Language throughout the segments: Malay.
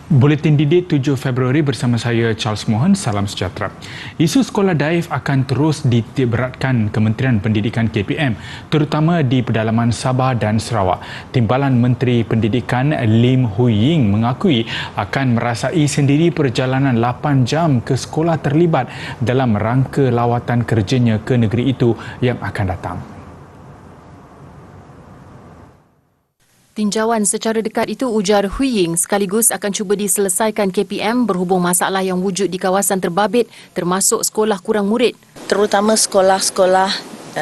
Buletin Didik 7 Februari bersama saya Charles Mohan, salam sejahtera. Isu sekolah daif akan terus ditiberatkan Kementerian Pendidikan KPM, terutama di pedalaman Sabah dan Sarawak. Timbalan Menteri Pendidikan Lim Hui Ying mengakui akan merasai sendiri perjalanan 8 jam ke sekolah terlibat dalam rangka lawatan kerjanya ke negeri itu yang akan datang. Tinjauan secara dekat itu, ujar Hui Ying, sekaligus akan cuba diselesaikan KPM berhubung masalah yang wujud di kawasan terbabit termasuk sekolah kurang murid. Terutama sekolah-sekolah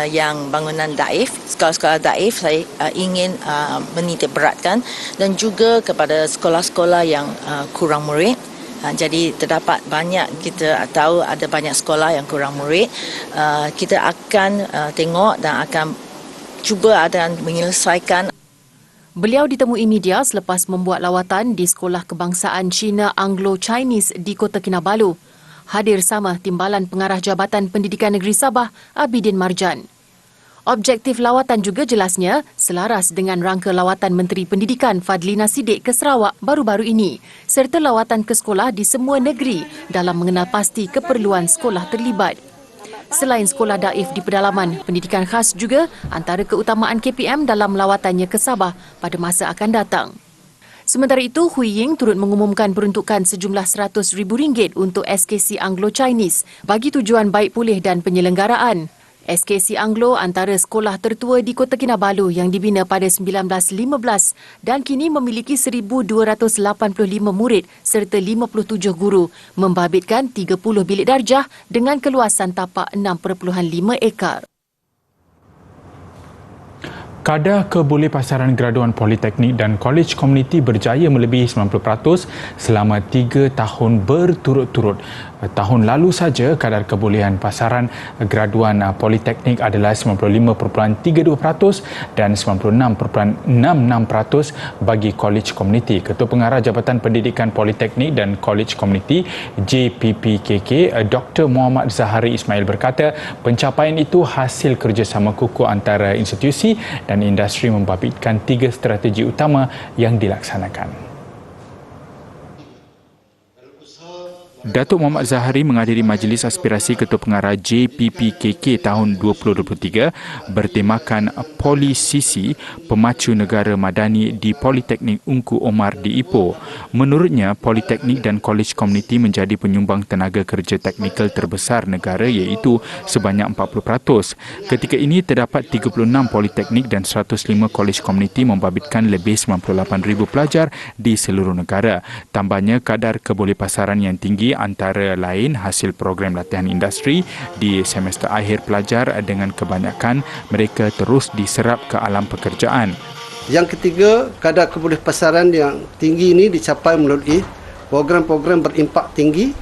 yang bangunan daif, sekolah-sekolah daif saya ingin menitik beratkan dan juga kepada sekolah-sekolah yang kurang murid. Jadi terdapat banyak, kita tahu ada banyak sekolah yang kurang murid. Kita akan tengok dan akan cuba menyelesaikan. Beliau ditemui media selepas membuat lawatan di Sekolah Kebangsaan Cina Anglo-Chinese di Kota Kinabalu. Hadir sama Timbalan Pengarah Jabatan Pendidikan Negeri Sabah, Abidin Marjan. Objektif lawatan juga jelasnya selaras dengan rangka lawatan Menteri Pendidikan Fadlina Siddiq ke Sarawak baru-baru ini, serta lawatan ke sekolah di semua negeri dalam mengenal pasti keperluan sekolah terlibat. Selain sekolah daif di pedalaman, pendidikan khas juga antara keutamaan KPM dalam lawatannya ke Sabah pada masa akan datang. Sementara itu, Hui Ying turut mengumumkan peruntukan sejumlah RM100,000 untuk SKC Anglo-Chinese bagi tujuan baik pulih dan penyelenggaraan. SKC Anglo antara sekolah tertua di Kota Kinabalu yang dibina pada 1915 dan kini memiliki 1,285 murid serta 57 guru, membabitkan 30 bilik darjah dengan keluasan tapak 6.5 ekar. Kadar kebolehpasaran graduan politeknik dan kolej komuniti berjaya melebihi 90% selama 3 tahun berturut-turut. Tahun lalu saja kadar kebolehan pasaran graduan politeknik adalah 95.32% dan 96.66% bagi kolej komuniti. Ketua Pengarah Jabatan Pendidikan Politeknik dan Kolej Komuniti JPPKK, Dr. Muhammad Zahari Ismail berkata, pencapaian itu hasil kerjasama kukuh antara institusi dan industri membabitkan 3 strategi utama yang dilaksanakan. Datuk Muhammad Zahari menghadiri Majlis Aspirasi Ketua Pengarah JPPKK tahun 2023 bertemakan Polisisi Pemacu Negara Madani di Politeknik Ungku Omar di Ipoh. Menurutnya, Politeknik dan Kolej Komuniti menjadi penyumbang tenaga kerja teknikal terbesar negara iaitu sebanyak 40%. Ketika ini terdapat 36 Politeknik dan 105 Kolej Komuniti membabitkan lebih 98,000 pelajar di seluruh negara. Tambahnya, kadar kebolehpasaran yang tinggi antara lain hasil program latihan industri di semester akhir pelajar dengan kebanyakan mereka terus diserap ke alam pekerjaan. Yang ketiga, kadar kebolehpasaran yang tinggi ini dicapai melalui program-program berimpak tinggi,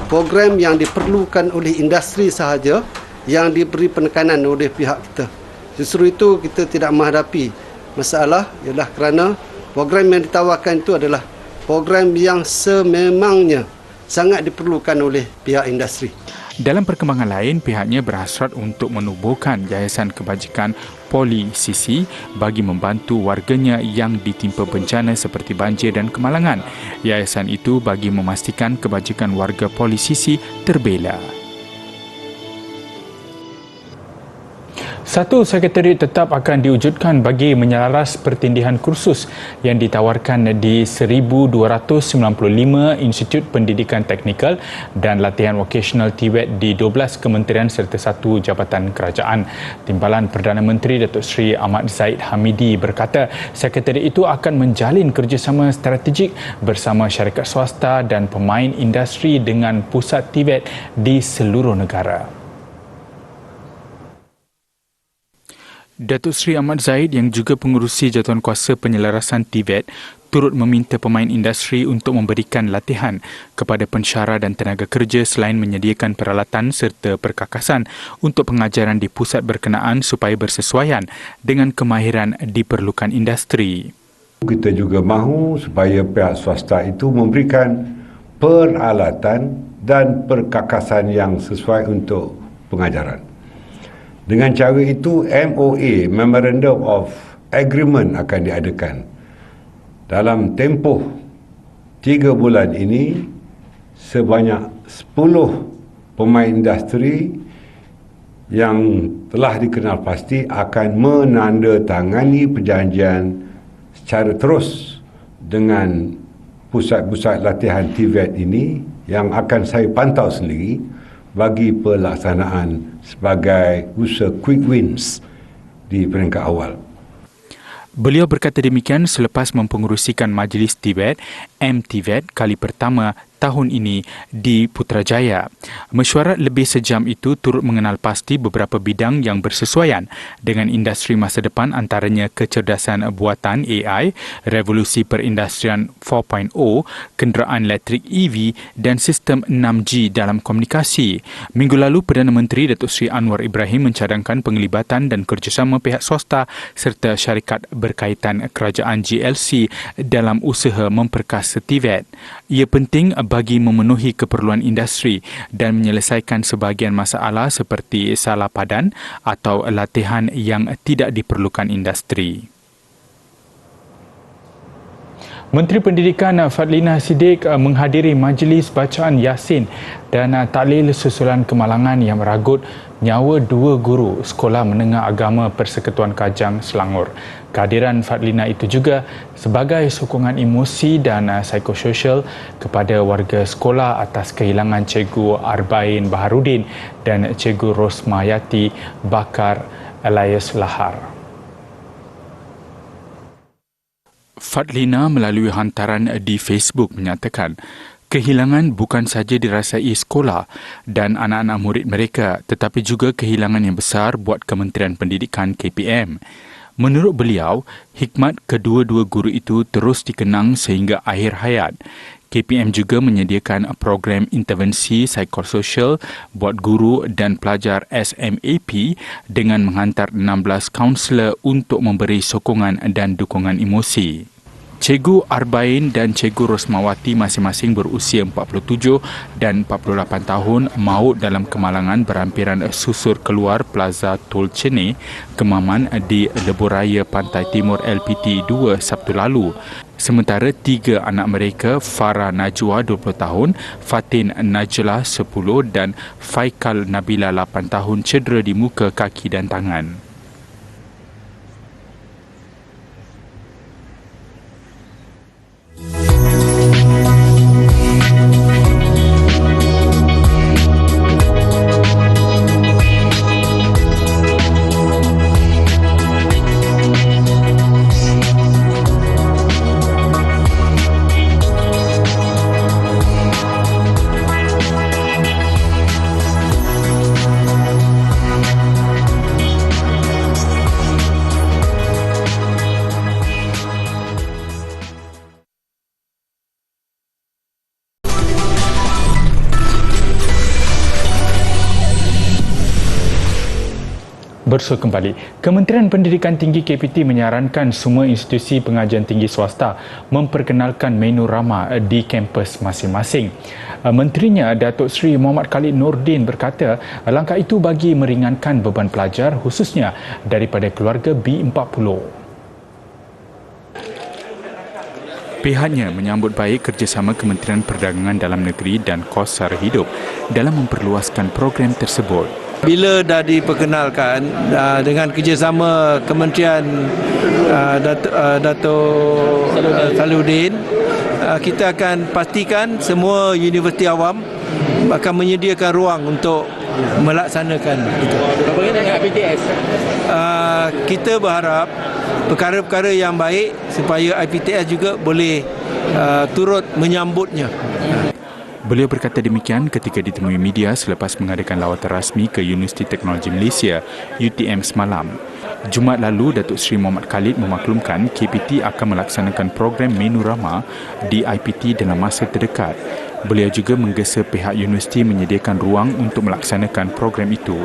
program yang diperlukan oleh industri sahaja yang diberi penekanan oleh pihak kita. Justru itu kita tidak menghadapi masalah ialah kerana program yang ditawarkan itu adalah program yang sememangnya sangat diperlukan oleh pihak industri. Dalam perkembangan lain, pihaknya berhasrat untuk menubuhkan Yayasan Kebajikan Polisisi bagi membantu warganya yang ditimpa bencana seperti banjir dan kemalangan. Yayasan itu bagi memastikan kebajikan warga polisisi terbela. Satu sekretariat tetap akan diwujudkan bagi menyelaras pertindihan kursus yang ditawarkan di 1,295 institut pendidikan teknikal dan latihan vokasional TVET di 12 kementerian serta 1 jabatan kerajaan. Timbalan Perdana Menteri Datuk Seri Ahmad Zahid Hamidi berkata, sekretariat itu akan menjalin kerjasama strategik bersama syarikat swasta dan pemain industri dengan pusat TVET di seluruh negara. Datuk Seri Ahmad Zahid yang juga pengurusi jadualkuasa penyelarasan TVET turut meminta pemain industri untuk memberikan latihan kepada pensyarah dan tenaga kerja selain menyediakan peralatan serta perkakasan untuk pengajaran di pusat berkenaan supaya bersesuaian dengan kemahiran diperlukan industri. Kita juga mahu supaya pihak swasta itu memberikan peralatan dan perkakasan yang sesuai untuk pengajaran. Dengan cara itu, MOA, Memorandum of Agreement akan diadakan dalam tempoh 3 bulan ini sebanyak 10 pemain industri yang telah dikenal pasti akan menandatangani perjanjian secara terus dengan pusat-pusat latihan TVET ini yang akan saya pantau sendiri bagi pelaksanaan sebagai usaha quick wins di peringkat awal. Beliau berkata demikian selepas mempengerusikan Majlis TVET MTVET kali pertama tahun ini di Putrajaya. Mesyuarat lebih sejam itu turut mengenal pasti beberapa bidang yang bersesuaian dengan industri masa depan, antaranya kecerdasan buatan AI, revolusi perindustrian 4.0, kenderaan elektrik EV dan sistem 6G dalam komunikasi. Minggu lalu, Perdana Menteri Datuk Seri Anwar Ibrahim mencadangkan penglibatan dan kerjasama pihak swasta serta syarikat berkaitan kerajaan GLC dalam usaha memperkasa TVET. Ia penting bagi memenuhi keperluan industri dan menyelesaikan sebahagian masalah seperti salah padan atau latihan yang tidak diperlukan industri. Menteri Pendidikan Fadlina Siddiq menghadiri majlis bacaan Yasin dan tahlil susulan kemalangan yang meragut nyawa 2 guru Sekolah Menengah Agama Persekutuan Kajang, Selangor. Kehadiran Fadlina itu juga sebagai sokongan emosi dan psikososial kepada warga sekolah atas kehilangan Cikgu Arbain Baharudin dan Cikgu Rosmayati Bakar alias Lahar. Fadlina melalui hantaran di Facebook menyatakan, kehilangan bukan saja dirasai sekolah dan anak-anak murid mereka, tetapi juga kehilangan yang besar buat Kementerian Pendidikan KPM. Menurut beliau, hikmat kedua-dua guru itu terus dikenang sehingga akhir hayat. KPM juga menyediakan program intervensi psikososial buat guru dan pelajar SMAP dengan menghantar 16 kaunselor untuk memberi sokongan dan dukungan emosi. Cikgu Arbain dan Cikgu Rosmawati masing-masing berusia 47 dan 48 tahun maut dalam kemalangan berhampiran susur keluar Plaza Tol Cene, Kemaman di Lebuhraya Pantai Timur LPT 2 Sabtu lalu. Sementara 3 anak mereka, Farah Najwa 20 tahun, Fatin Najlah 10 dan Faikal Nabila 8 tahun cedera di muka, kaki dan tangan. Bersua kembali, Kementerian Pendidikan Tinggi KPT menyarankan semua institusi pengajian tinggi swasta memperkenalkan menu ramah di kampus masing-masing. Menterinya Datuk Seri Muhammad Khalid Nordin berkata langkah itu bagi meringankan beban pelajar khususnya daripada keluarga B40. Pihaknya menyambut baik kerjasama Kementerian Perdagangan Dalam Negeri dan Kos Sara Hidup dalam memperluaskan program tersebut. Bila dah diperkenalkan dengan kerjasama Kementerian Datuk Saludin, kita akan pastikan semua universiti awam akan menyediakan ruang untuk melaksanakan itu. Bagaimana dengan IPTS? Kita berharap perkara-perkara yang baik supaya IPTS juga boleh turut menyambutnya. Beliau berkata demikian ketika ditemui media selepas mengadakan lawatan rasmi ke Universiti Teknologi Malaysia UTM semalam. Jumaat lalu, Datuk Seri Muhammad Khalid memaklumkan KPT akan melaksanakan program menu ramah di IPT dalam masa terdekat. Beliau juga menggesa pihak universiti menyediakan ruang untuk melaksanakan program itu.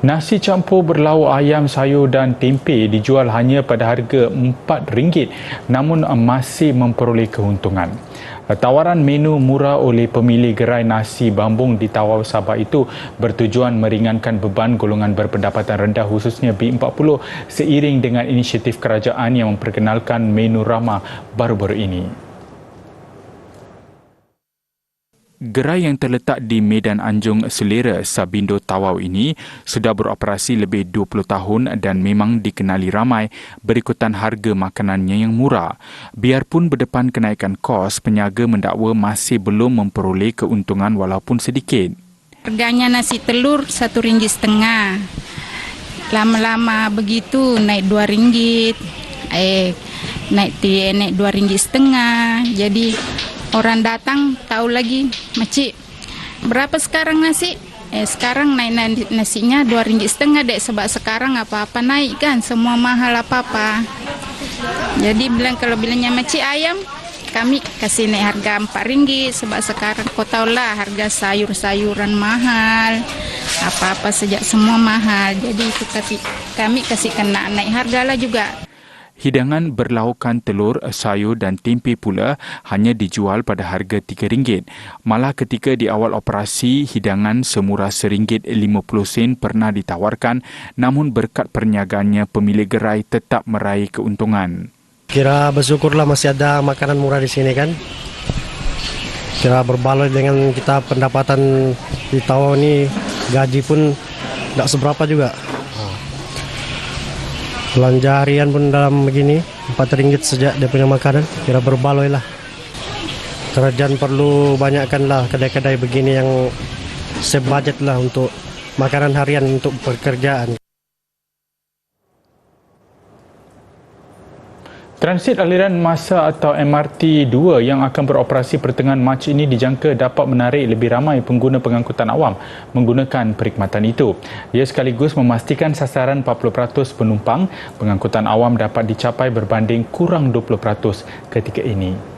Nasi campur berlauk ayam, sayur dan tempe dijual hanya pada harga RM4, namun masih memperoleh keuntungan. Tawaran menu murah oleh pemilik gerai nasi Bambung di Tawau Sabah itu bertujuan meringankan beban golongan berpendapatan rendah khususnya B40 seiring dengan inisiatif kerajaan yang memperkenalkan menu ramah baru-baru ini. Gerai yang terletak di Medan Anjung Selera, Sabindo Tawau ini sudah beroperasi lebih 20 tahun dan memang dikenali ramai berikutan harga makanannya yang murah. Biarpun berdepan kenaikan kos, peniaga mendakwa masih belum memperoleh keuntungan walaupun sedikit. Harganya nasi telur RM1,5. Lama-lama begitu naik RM2. Naik RM2,5. Jadi orang datang tahu lagi, "Makcik, berapa sekarang nasi?" Sekarang naik nasinya RM2,5 dek, sebab sekarang apa-apa naik kan, semua mahal apa-apa. Jadi kalau bilangnya "Makcik, ayam," kami kasih naik harga RM4 sebab sekarang kau tahulah harga sayur-sayuran mahal, apa-apa sejak semua mahal. Jadi itu kami kasih kena naik harga lah juga. Hidangan berlaukan telur, sayur dan tempe pula hanya dijual pada harga RM3. Malah ketika di awal operasi, hidangan semurah RM1.50 pernah ditawarkan, namun berkat perniagaannya pemilik gerai tetap meraih keuntungan. Kira bersyukurlah masih ada makanan murah di sini kan. Kira berbaloi dengan kita pendapatan di Tawau ini, gaji pun tidak seberapa juga. Belanja harian pun dalam begini RM4 sejak dia punya makanan, kira berbaloi lah. Kerajaan perlu banyakkanlah kedai-kedai begini yang save budget lah untuk makanan harian untuk pekerjaan. Transit aliran masa atau MRT-2 yang akan beroperasi pertengahan Mac ini dijangka dapat menarik lebih ramai pengguna pengangkutan awam menggunakan perkhidmatan itu. Ia sekaligus memastikan sasaran 40% penumpang pengangkutan awam dapat dicapai berbanding kurang 20% ketika ini.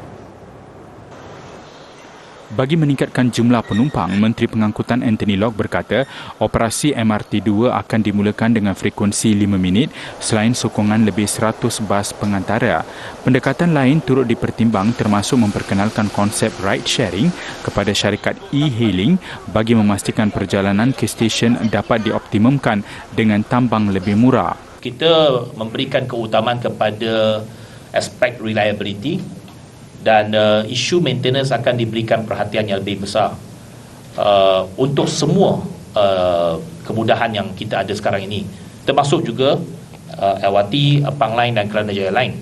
Bagi meningkatkan jumlah penumpang, Menteri Pengangkutan Anthony Loke berkata operasi MRT2 akan dimulakan dengan frekuensi 5 minit selain sokongan lebih 100 bas pengantara. Pendekatan lain turut dipertimbang termasuk memperkenalkan konsep ride sharing kepada syarikat e-hailing bagi memastikan perjalanan ke stesen dapat dioptimumkan dengan tambang lebih murah. Kita memberikan keutamaan kepada aspek reliability dan isu maintenance akan diberikan perhatian yang lebih besar untuk semua kemudahan yang kita ada sekarang ini, termasuk juga LRT, Pang Line dan Kelana Jaya Line.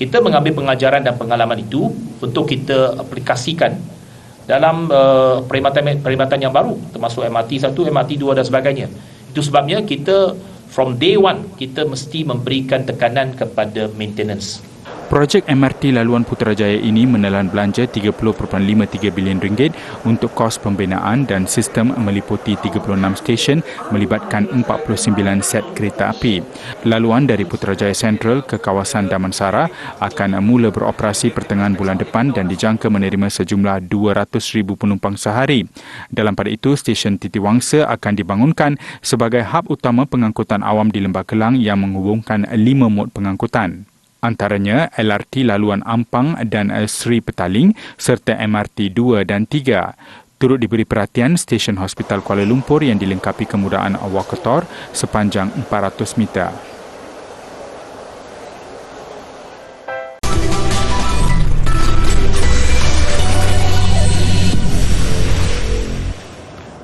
Kita mengambil pengajaran dan pengalaman itu untuk kita aplikasikan dalam perkhidmatan yang baru, termasuk MRT 1, MRT 2 dan sebagainya. Itu sebabnya kita from day one kita mesti memberikan tekanan kepada maintenance. Projek MRT Laluan Putrajaya ini menelan belanja RM30.53 bilion untuk kos pembinaan dan sistem meliputi 36 stesen melibatkan 49 set kereta api. Laluan dari Putrajaya Central ke kawasan Damansara akan mula beroperasi pertengahan bulan depan dan dijangka menerima sejumlah 200,000 penumpang sehari. Dalam pada itu, stesen Titiwangsa akan dibangunkan sebagai hub utama pengangkutan awam di Lembah Kelang yang menghubungkan 5 mod pengangkutan. Antaranya LRT Laluan Ampang dan Sri Petaling serta MRT 2 dan 3. Turut diberi perhatian stesen Hospital Kuala Lumpur yang dilengkapi kemudahan walkator sepanjang 400 meter.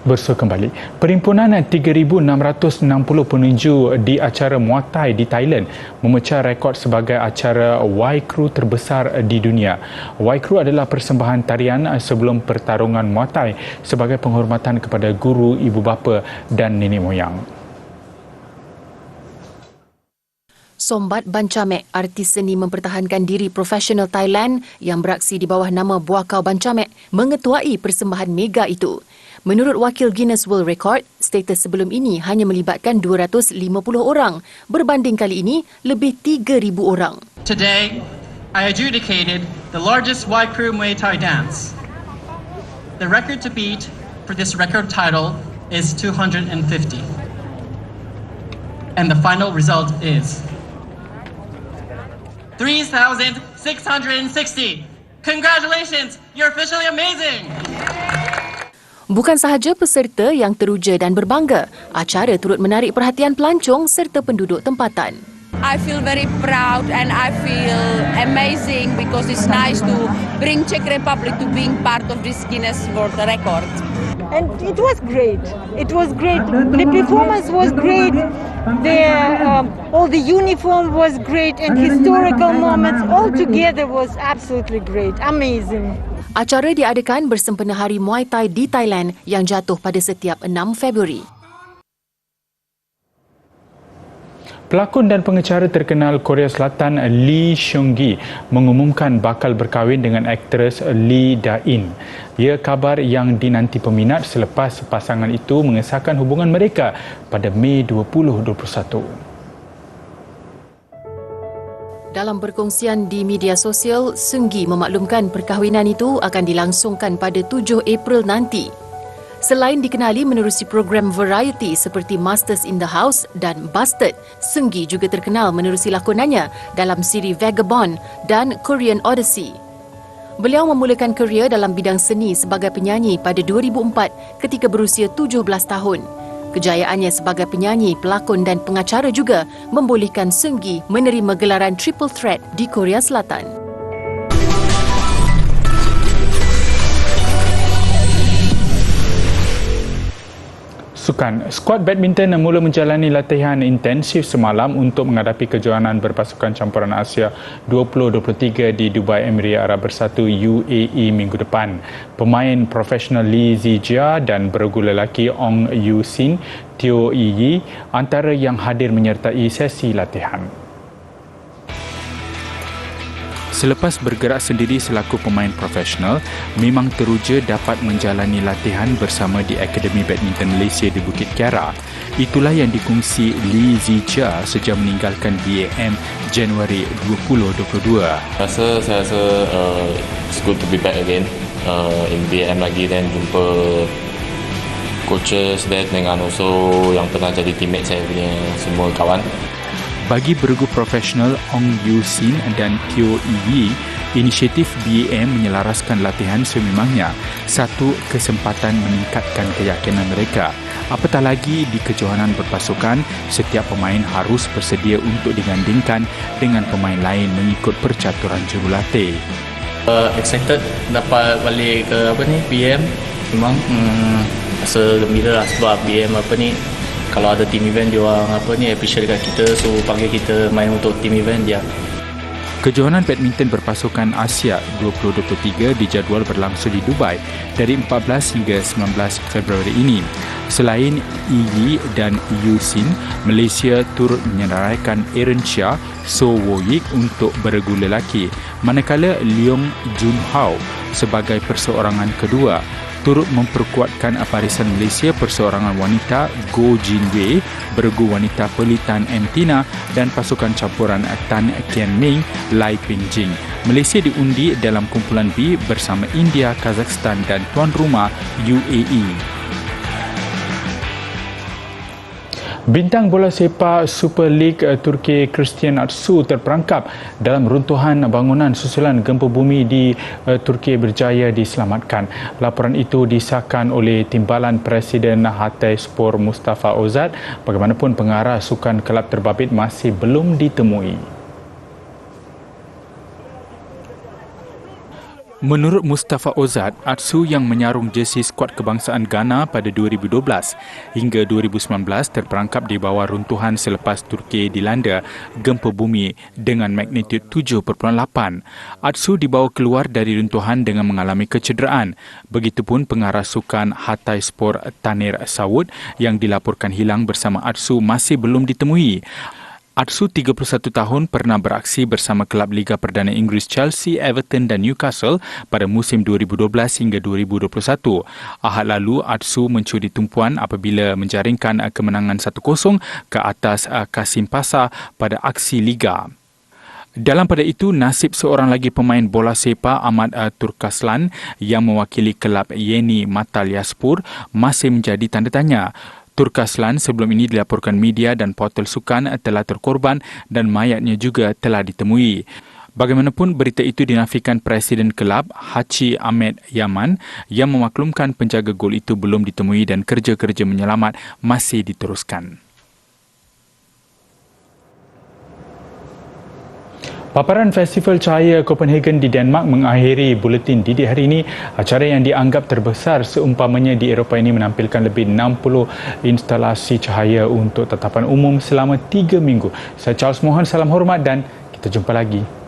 Bersua kembali. Perhimpunan 3,660 peninju di acara Muay Thai di Thailand memecah rekod sebagai acara Y Crew terbesar di dunia. Y Crew adalah persembahan tarian sebelum pertarungan Muay Thai sebagai penghormatan kepada guru, ibu bapa dan nenek moyang. Sombat Banchamek, artis seni mempertahankan diri profesional Thailand yang beraksi di bawah nama Buakau Banchamek, mengetuai persembahan mega itu. Menurut wakil Guinness World Record, status sebelum ini hanya melibatkan 250 orang, berbanding kali ini lebih 3,000 orang. Today, I adjudicated the largest Y Crew Muay Thai dance. The record to beat for this record title is 250. And the final result is 3,660. Congratulations, you're officially amazing! Bukan sahaja peserta yang teruja dan berbangga, acara turut menarik perhatian pelancong serta penduduk tempatan. I feel very proud and I feel amazing because it's nice to bring Czech Republic to being part of this Guinness World Record. And it was great. It was great. The performance was great. All the uniform was great and historical moments all together was absolutely great. Amazing. Acara diadakan bersempena Hari Muay Thai di Thailand yang jatuh pada setiap 6 Februari. Pelakon dan pengacara terkenal Korea Selatan Lee Seung-gi mengumumkan bakal berkahwin dengan aktris Lee Da-in. Ia kabar yang dinanti peminat selepas pasangan itu mengesahkan hubungan mereka pada Mei 2021. Dalam perkongsian di media sosial, Seung-gi memaklumkan perkahwinan itu akan dilangsungkan pada 7 April nanti. Selain dikenali menerusi program variety seperti Masters in the House dan Busted, Seung-gi juga terkenal menerusi lakonannya dalam siri Vagabond dan Korean Odyssey. Beliau memulakan kerjaya dalam bidang seni sebagai penyanyi pada 2004 ketika berusia 17 tahun. Kejayaannya sebagai penyanyi, pelakon dan pengacara juga membolehkan Seung-gi menerima gelaran Triple Threat di Korea Selatan. Sukan, skuad badminton mula menjalani latihan intensif semalam untuk menghadapi kejohanan berpasukan campuran Asia 2023 di Dubai Emirat Arab Bersatu UAE minggu depan. Pemain profesional Lee Zijia dan beregu lelaki Ong Yu Sin, Teo Yi antara yang hadir menyertai sesi latihan. Selepas bergerak sendiri selaku pemain profesional, memang teruja dapat menjalani latihan bersama di Akademi Badminton Malaysia di Bukit Kiara. Itulah yang dikongsi Lee Zijia sejak meninggalkan BAM Januari 2022. Saya rasa it's good to be back again in BAM lagi dan jumpa coaches dan dengan also yang pernah jadi teammate saya punya semua kawan. Bagi beregu profesional Ong Yu Sin dan Teo Yi, inisiatif BAM menyelaraskan latihan sememangnya, satu kesempatan meningkatkan keyakinan mereka. Apatah lagi di kejohanan berpasukan, setiap pemain harus bersedia untuk digandingkan dengan pemain lain mengikut percaturan jurulatih. Excited dapat balik ke BAM. Memang rasa gembira lah sebab BAM kalau ada team event dia orang appreciate dekat kita, so panggil kita main untuk team event dia. Kejohanan badminton berpasukan Asia 2023 dijadual berlangsung di Dubai dari 14 hingga 19 Februari ini. Selain Yi dan Yu Sin, Malaysia turut menyenaraikan Aaron Chia, So Wo-yik untuk beregu lelaki, manakala Leong Jun Hao sebagai perseorangan kedua. Turut memperkuatkan barisan Malaysia perseorangan wanita Go Jin Wei, beregu wanita Pelitan Entina dan pasukan campuran Tan Kian Ming, Lai Ping Jing. Malaysia diundi dalam kumpulan B bersama India, Kazakhstan dan tuan rumah UAE. Bintang bola sepak Super League Turki Christian Atsu terperangkap dalam runtuhan bangunan susulan gempa bumi di Turki berjaya diselamatkan. Laporan itu disahkan oleh Timbalan Presiden Hatayspor Mustafa Ozad. Bagaimanapun pengarah sukan kelab terbabit masih belum ditemui. Menurut Mustafa Ozad, Atsu yang menyarung jersey skuad kebangsaan Ghana pada 2012 hingga 2019 terperangkap di bawah runtuhan selepas Turki dilanda gempa bumi dengan magnitud 7.8. Atsu dibawa keluar dari runtuhan dengan mengalami kecederaan. Begitupun pengarah sukan Hatayspor Tanir Sawud yang dilaporkan hilang bersama Atsu masih belum ditemui. Atsu 31 tahun pernah beraksi bersama kelab Liga Perdana Inggeris Chelsea, Everton dan Newcastle pada musim 2012 hingga 2021. Ahad lalu, Atsu mencuri tumpuan apabila menjaringkan kemenangan 1-0 ke atas Kasim Pasar pada aksi Liga. Dalam pada itu, nasib seorang lagi pemain bola sepak Ahmad Turkaslan yang mewakili kelab Yeni Matalyaspor masih menjadi tanda tanya. Turkaslan sebelum ini dilaporkan media dan portal sukan telah terkorban dan mayatnya juga telah ditemui. Bagaimanapun, berita itu dinafikan Presiden Kelab Haji Ahmed Yaman yang memaklumkan penjaga gol itu belum ditemui dan kerja-kerja menyelamat masih diteruskan. Paparan Festival Cahaya Copenhagen di Denmark mengakhiri buletin didik hari ini. Acara yang dianggap terbesar seumpamanya di Eropah ini menampilkan lebih 60 instalasi cahaya untuk tetapan umum selama 3 minggu. Saya Charles Mohan, salam hormat dan kita jumpa lagi.